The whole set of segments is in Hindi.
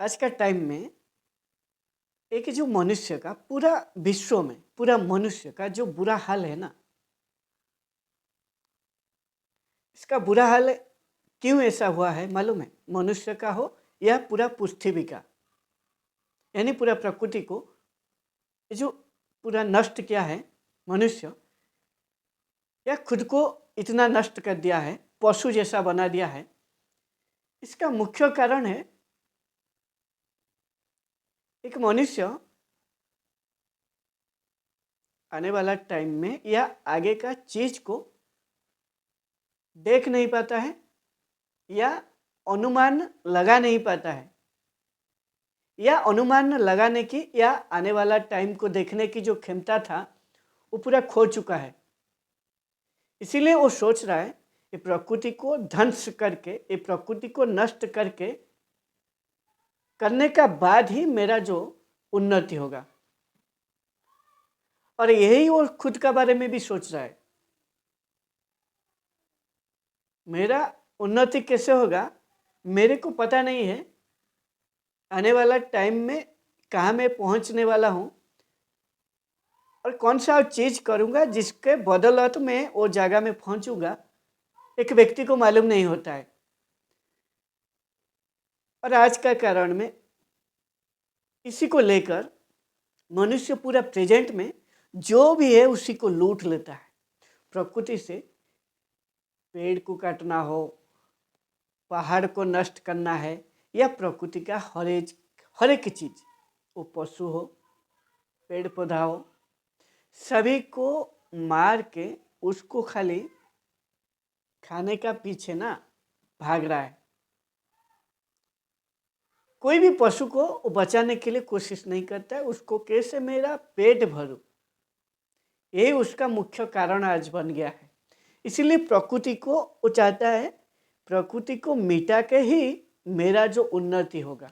आज का टाइम में एक जो मनुष्य का पूरा विश्व में पूरा मनुष्य का जो बुरा हाल है ना, इसका बुरा हाल क्यों ऐसा हुआ है मालूम है? मनुष्य का हो या पूरा पृथ्वी का, यानी पूरा प्रकृति को ये जो पूरा नष्ट किया है मनुष्य, या खुद को इतना नष्ट कर दिया है, पशु जैसा बना दिया है। इसका मुख्य कारण है एक मनुष्य आने वाला टाइम में या आगे का चीज को देख नहीं पाता है या अनुमान लगा नहीं पाता है, या अनुमान लगाने की या आने वाला टाइम को देखने की जो क्षमता था वो पूरा खो चुका है। इसीलिए वो सोच रहा है ये प्रकृति को ध्वंस करके, ये प्रकृति को नष्ट करके करने का बाद ही मेरा जो उन्नति होगा। और यही वो खुद का बारे में भी सोच रहा है, मेरा उन्नति कैसे होगा मेरे को पता नहीं है। आने वाला टाइम में कहाँ मैं पहुँचने वाला हूँ और कौन सा चीज़ करूँगा जिसके बदौलत मैं वो जगह में पहुँचूँगा, एक व्यक्ति को मालूम नहीं होता है। और आज का कारण में इसी को लेकर मनुष्य पूरा प्रेजेंट में जो भी है उसी को लूट लेता है। प्रकृति से पेड़ को काटना हो, पहाड़ को नष्ट करना है, या प्रकृति का हर एक चीज़, वो पशु हो, पेड़ पौधा हो, सभी को मार के उसको खाली खाने का पीछे ना भाग रहा है। कोई भी पशु को बचाने के लिए कोशिश नहीं करता है, उसको कैसे मेरा पेट भरूं, यही उसका मुख्य कारण आज बन गया है। इसीलिए प्रकृति को वो चाहता है, प्रकृति को मिटा के ही मेरा जो उन्नति होगा।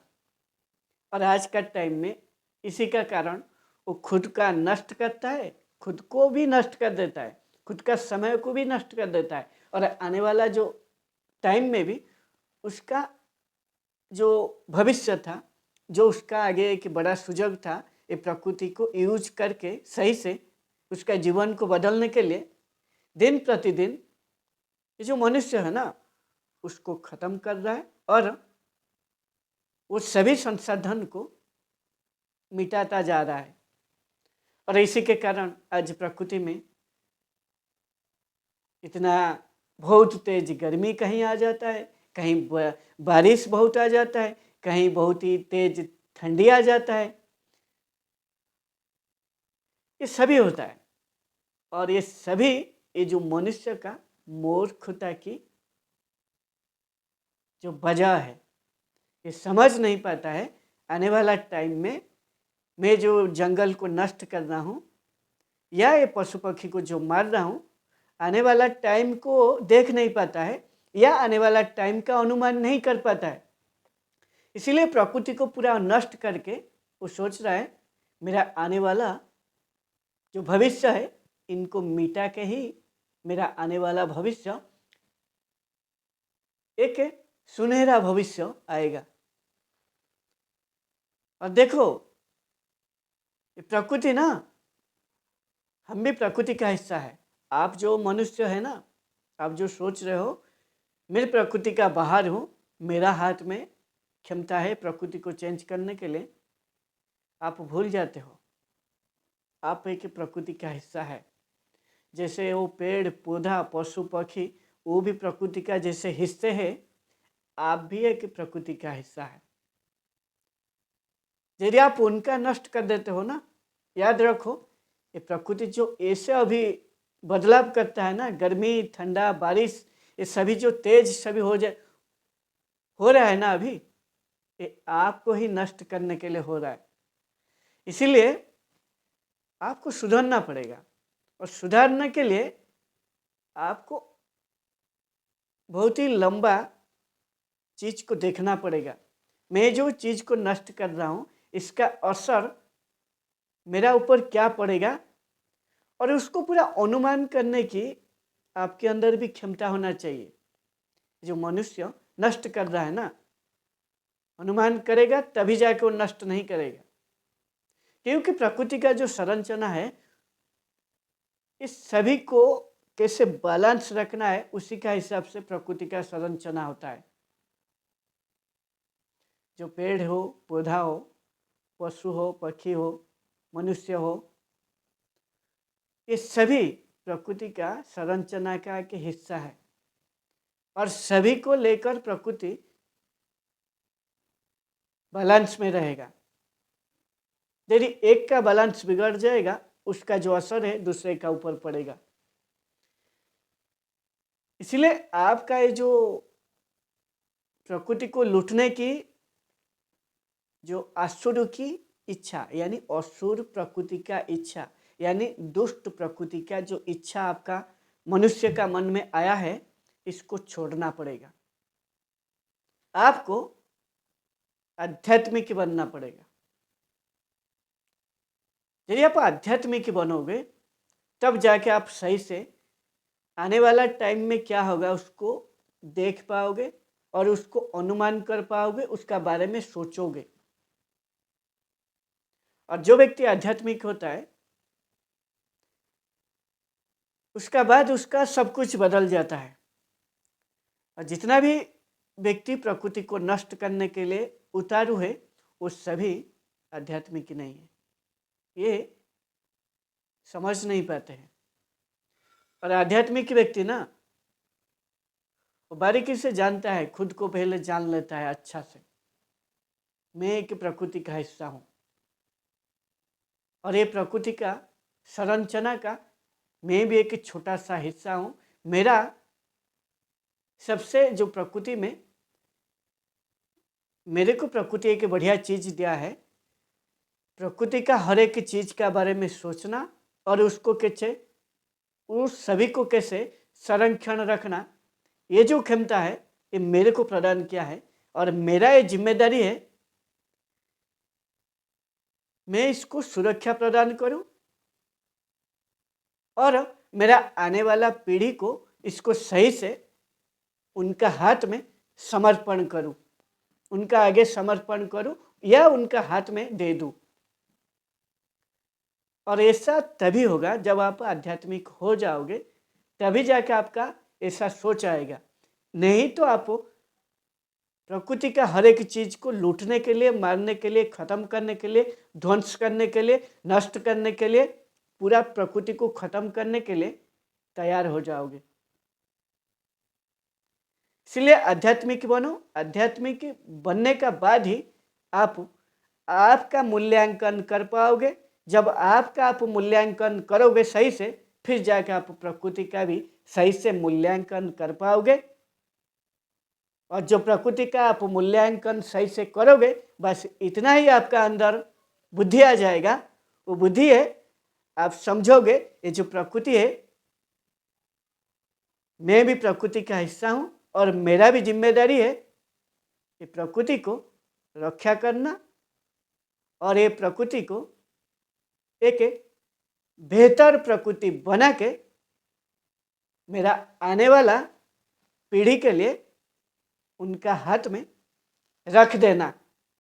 और आज का टाइम में इसी का कारण वो खुद का नष्ट करता है, खुद को भी नष्ट कर देता है, खुद का समय को भी नष्ट कर देता है। और आने वाला जो टाइम में भी उसका जो भविष्य था, जो उसका आगे एक बड़ा सुजग था, ये प्रकृति को यूज करके सही से उसका जीवन को बदलने के लिए दिन प्रतिदिन ये जो मनुष्य है ना उसको खत्म कर रहा है और वो सभी संसाधन को मिटाता जा रहा है। और इसी के कारण आज प्रकृति में इतना बहुत तेज गर्मी कहीं आ जाता है, कहीं बारिश बहुत आ जाता है, कहीं बहुत ही तेज ठंडी आ जाता है। ये सभी होता है और ये सभी ये जो मनुष्य का मूर्खता की जो वजह है, ये समझ नहीं पाता है। आने वाला टाइम में मैं जो जंगल को नष्ट कर रहा हूँ या ये पशु पक्षी को जो मार रहा हूँ, आने वाला टाइम को देख नहीं पाता है या आने वाला टाइम का अनुमान नहीं कर पाता है। इसीलिए प्रकृति को पूरा नष्ट करके वो सोच रहा है मेरा आने वाला जो भविष्य है इनको मिटा के ही मेरा आने वाला भविष्य एक सुनहरा भविष्य आएगा। और देखो ये प्रकृति ना, हम भी प्रकृति का हिस्सा है। आप जो मनुष्य है ना, आप जो सोच रहे हो मैं प्रकृति का बाहर हूँ, मेरा हाथ में क्षमता है प्रकृति को चेंज करने के लिए, आप भूल जाते हो आप एक प्रकृति का हिस्सा है। जैसे वो पेड़ पौधा पशु पक्षी वो भी प्रकृति का जैसे हिस्से है, आप भी एक प्रकृति का हिस्सा है। यदि आप उनका नष्ट कर देते हो ना, याद रखो ये प्रकृति जो ऐसे अभी बदलाव करता है ना, गर्मी ठंडा बारिश ये सभी जो तेज सभी हो रहा है ना अभी, ये आपको ही नष्ट करने के लिए हो रहा है। इसीलिए आपको सुधरना पड़ेगा और सुधारने के लिए आपको बहुत ही लंबा चीज को देखना पड़ेगा। मैं जो चीज को नष्ट कर रहा हूँ इसका असर मेरा ऊपर क्या पड़ेगा, और उसको पूरा अनुमान करने की आपके अंदर भी क्षमता होना चाहिए। जो मनुष्य नष्ट कर रहा है ना, अनुमान करेगा तभी जाके वो नष्ट नहीं करेगा, क्योंकि प्रकृति का जो संरचना है इस सभी को कैसे बैलेंस रखना है उसी का हिसाब से प्रकृति का संरचना होता है। जो पेड़ हो, पौधा हो, पशु हो, पक्षी हो, मनुष्य हो, ये सभी प्रकृति का संरचना का एक हिस्सा है और सभी को लेकर प्रकृति बैलेंस में रहेगा। यदि एक का बैलेंस बिगड़ जाएगा उसका जो असर है दूसरे का ऊपर पड़ेगा। इसलिए आपका ये जो प्रकृति को लूटने की जो असुर की इच्छा यानी असुर प्रकृति का इच्छा यानी दुष्ट प्रकृति का जो इच्छा आपका मनुष्य का मन में आया है, इसको छोड़ना पड़ेगा। आपको आध्यात्मिक बनना पड़ेगा। यदि आप आध्यात्मिक बनोगे तब जाके आप सही से आने वाला टाइम में क्या होगा उसको देख पाओगे और उसको अनुमान कर पाओगे, उसका बारे में सोचोगे। और जो व्यक्ति आध्यात्मिक होता है उसका बाद उसका सब कुछ बदल जाता है। और जितना भी व्यक्ति प्रकृति को नष्ट करने के लिए उतारू है वो सभी आध्यात्मिक नहीं है, ये समझ नहीं पाते हैं। और आध्यात्मिक व्यक्ति ना वो बारीकी से जानता है, खुद को पहले जान लेता है अच्छा से, मैं एक प्रकृति का हिस्सा हूँ और ये प्रकृति का संरचना का मैं भी एक छोटा सा हिस्सा हूँ। मेरा सबसे जो प्रकृति में मेरे को प्रकृति एक बढ़िया चीज़ दिया है, प्रकृति का हर एक चीज़ का बारे में सोचना और उसको कैसे उस सभी को कैसे संरक्षण रखना, ये जो क्षमता है ये मेरे को प्रदान किया है और मेरा ये जिम्मेदारी है मैं इसको सुरक्षा प्रदान करूं और मेरा आने वाला पीढ़ी को इसको सही से उनका हाथ में समर्पण करूं, उनका आगे समर्पण करूं या उनका हाथ में दे दूं। और ऐसा तभी होगा जब आप आध्यात्मिक हो जाओगे, तभी जाके आपका ऐसा सोच आएगा। नहीं तो आप प्रकृति का हर एक चीज़ को लूटने के लिए, मारने के लिए, ख़त्म करने के लिए, ध्वंस करने के लिए, नष्ट करने के लिए, पूरा प्रकृति को ख़त्म करने के लिए तैयार हो जाओगे। इसलिए आध्यात्मिक बनो। आध्यात्मिक बनने का बाद ही आप आपका मूल्यांकन कर पाओगे। जब आप मूल्यांकन करोगे सही से, फिर जाकर आप प्रकृति का भी सही से मूल्यांकन कर पाओगे। और जो प्रकृति का आप मूल्यांकन सही से करोगे, बस इतना ही आपका अंदर बुद्धि आ जाएगा। वो बुद्धि है, आप समझोगे ये जो प्रकृति है मैं भी प्रकृति का हिस्सा हूँ और मेरा भी जिम्मेदारी है ये प्रकृति को रक्षा करना और ये प्रकृति को एक बेहतर प्रकृति बना के मेरा आने वाला पीढ़ी के लिए उनका हाथ में रख देना।